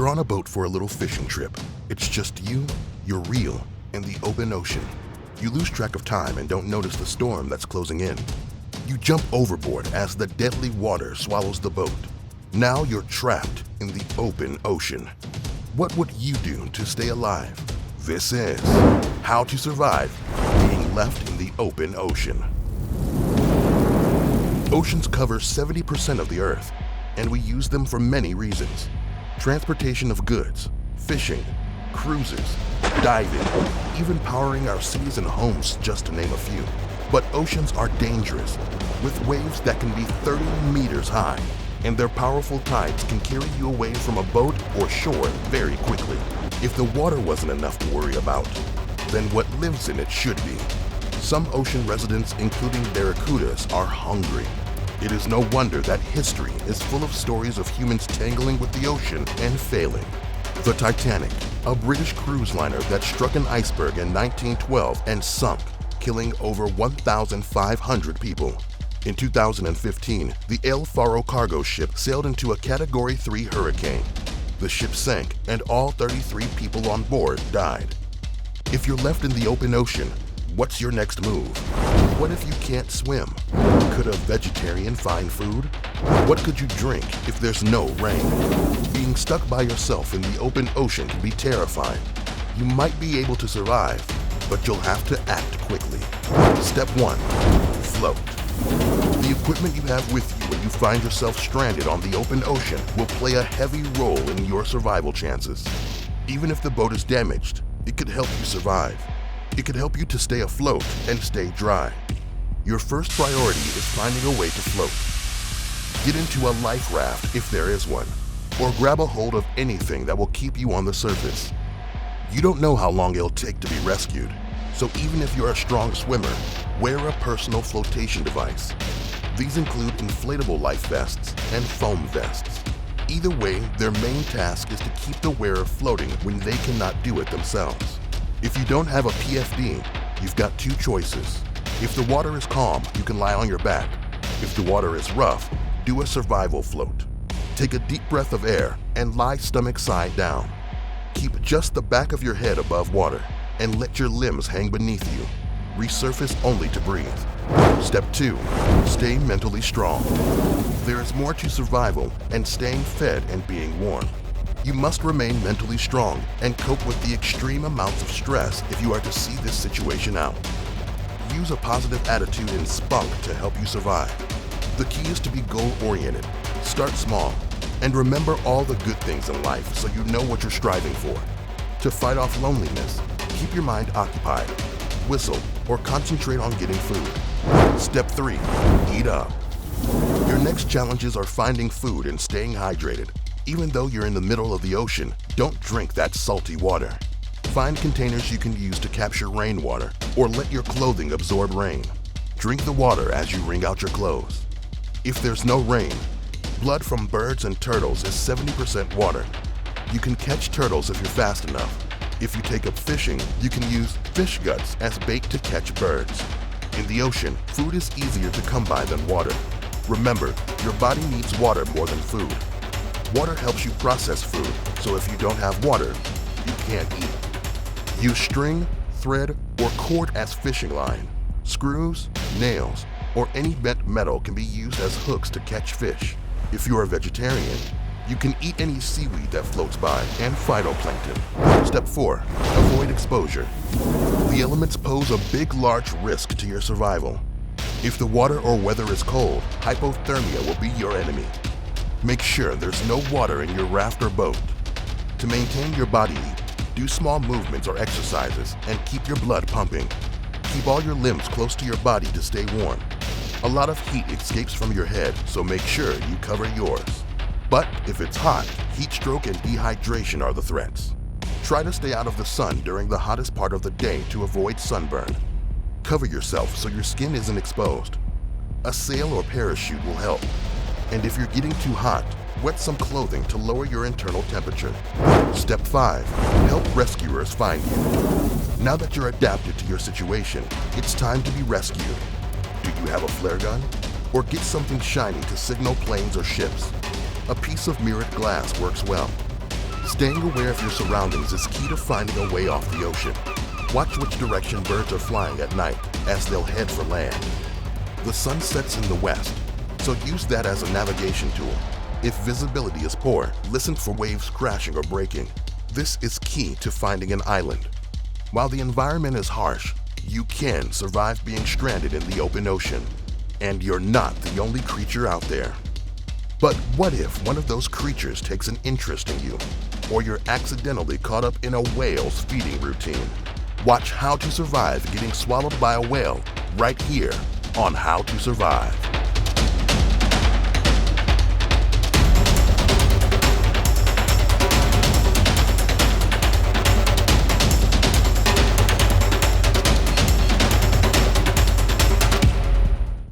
You're on a boat for a little fishing trip. It's just you, your reel, and the open ocean. You lose track of time and don't notice the storm that's closing in. You jump overboard as the deadly water swallows the boat. Now you're trapped in the open ocean. What would you do to stay alive? This is How to Survive Being Left in the Open Ocean. Oceans cover 70% of the Earth, and we use them for many reasons. Transportation of goods, fishing, cruises, diving, even powering our cities and homes, just to name a few. But oceans are dangerous, with waves that can be 30 meters high, and their powerful tides can carry you away from a boat or shore very quickly. If the water wasn't enough to worry about, then what lives in it should be. Some ocean residents, including barracudas, are hungry. It is no wonder that history is full of stories of humans tangling with the ocean and failing. The Titanic, a British cruise liner that struck an iceberg in 1912 and sunk, killing over 1,500 people. In 2015, the El Faro cargo ship sailed into a Category 3 hurricane. The ship sank, and all 33 people on board died. If you're left in the open ocean, what's your next move? What if you can't swim? Could a vegetarian find food? What could you drink if there's no rain? Being stuck by yourself in the open ocean can be terrifying. You might be able to survive, but you'll have to act quickly. Step 1. Float. The equipment you have with you when you find yourself stranded on the open ocean will play a heavy role in your survival chances. Even if the boat is damaged, it could help you survive. It could help you to stay afloat and stay dry. Your first priority is finding a way to float. Get into a life raft if there is one, or grab a hold of anything that will keep you on the surface. You don't know how long it'll take to be rescued, so even if you're a strong swimmer, wear a personal flotation device. These include inflatable life vests and foam vests. Either way, their main task is to keep the wearer floating when they cannot do it themselves. If you don't have a PFD, you've got two choices. If the water is calm, you can lie on your back. If the water is rough, do a survival float. Take a deep breath of air and lie stomach side down. Keep just the back of your head above water and let your limbs hang beneath you. Resurface only to breathe. Step 2. Stay mentally strong. There is more to survival and staying fed and being warm. You must remain mentally strong and cope with the extreme amounts of stress if you are to see this situation out. Use a positive attitude and spunk to help you survive. The key is to be goal-oriented, start small, and remember all the good things in life so you know what you're striving for. To fight off loneliness, keep your mind occupied, whistle, or concentrate on getting food. Step 3. Eat up. Your next challenges are finding food and staying hydrated. Even though you're in the middle of the ocean, don't drink that salty water. Find containers you can use to capture rainwater or let your clothing absorb rain. Drink the water as you wring out your clothes. If there's no rain, blood from birds and turtles is 70% water. You can catch turtles if you're fast enough. If you take up fishing, you can use fish guts as bait to catch birds. In the ocean, food is easier to come by than water. Remember, your body needs water more than food. Water helps you process food, so if you don't have water, you can't eat. Use string, thread, or cord as fishing line. Screws, nails, or any bent metal can be used as hooks to catch fish. If you're a vegetarian, you can eat any seaweed that floats by and phytoplankton. Step 4. Avoid exposure. The elements pose a big, large risk to your survival. If the water or weather is cold, hypothermia will be your enemy. Make sure there's no water in your raft or boat. To maintain your body heat, do small movements or exercises and keep your blood pumping. Keep all your limbs close to your body to stay warm. A lot of heat escapes from your head, so make sure you cover yours. But if it's hot, heat stroke and dehydration are the threats. Try to stay out of the sun during the hottest part of the day to avoid sunburn. Cover yourself so your skin isn't exposed. A sail or parachute will help. And if you're getting too hot, wet some clothing to lower your internal temperature. Step 5. Help rescuers find you. Now that you're adapted to your situation, it's time to be rescued. Do you have a flare gun? Or get something shiny to signal planes or ships. A piece of mirrored glass works well. Staying aware of your surroundings is key to finding a way off the ocean. Watch which direction birds are flying at night, as they'll head for land. The sun sets in the west, so use that as a navigation tool. If visibility is poor, listen for waves crashing or breaking. This is key to finding an island. While the environment is harsh, you can survive being stranded in the open ocean. And you're not the only creature out there. But what if one of those creatures takes an interest in you, or you're accidentally caught up in a whale's feeding routine? Watch How to Survive Getting Swallowed by a Whale right here on How to Survive.